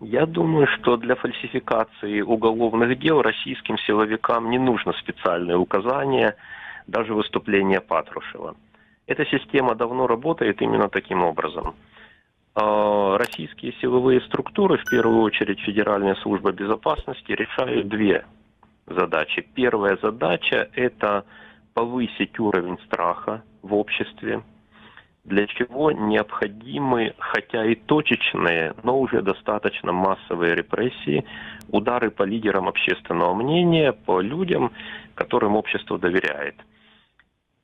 Я думаю, что для фальсификации уголовных дел российским силовикам не нужно специальное указание, даже выступление Патрушева. Эта система давно работает именно таким образом. Российские силовые структуры, в первую очередь Федеральная служба безопасности, решают две задачи. Первая задача – это повысить уровень страха в обществе, для чего необходимы, хотя и точечные, но уже достаточно массовые репрессии, удары по лидерам общественного мнения, по людям, которым общество доверяет.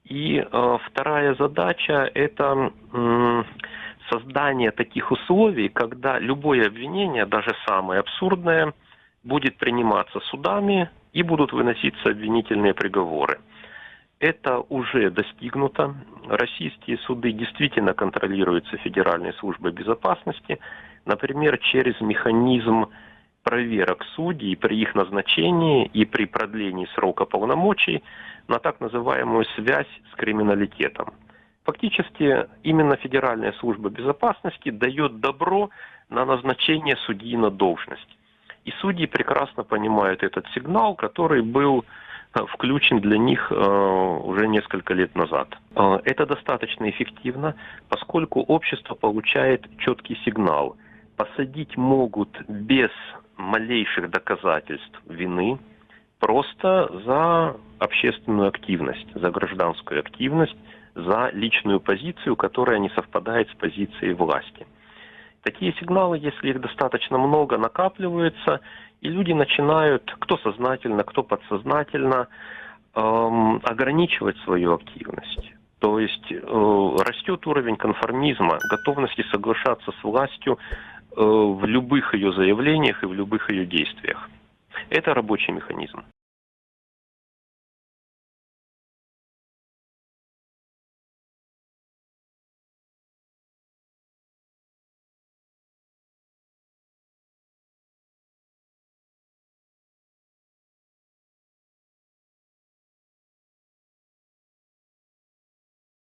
И вторая задача – это создание таких условий, когда любое обвинение, даже самое абсурдное, будет приниматься судами и будут выноситься обвинительные приговоры. Это уже достигнуто. Российские суды действительно контролируются Федеральной службой безопасности, например, через механизм проверок судей при их назначении и при продлении срока полномочий на так называемую связь с криминалитетом. Фактически именно Федеральная служба безопасности дает добро на назначение судьи на должность. И судьи прекрасно понимают этот сигнал, который был включен для них уже несколько лет назад. Это достаточно эффективно, поскольку общество получает четкий сигнал. Посадить могут без малейших доказательств вины, просто за общественную активность, за гражданскую активность, за личную позицию, которая не совпадает с позицией власти. Такие сигналы, если их достаточно много, накапливаются, и люди начинают, кто сознательно, кто подсознательно, ограничивать свою активность. То есть растет уровень конформизма, готовности соглашаться с властью в любых ее заявлениях и в любых ее действиях. Это рабочий механизм.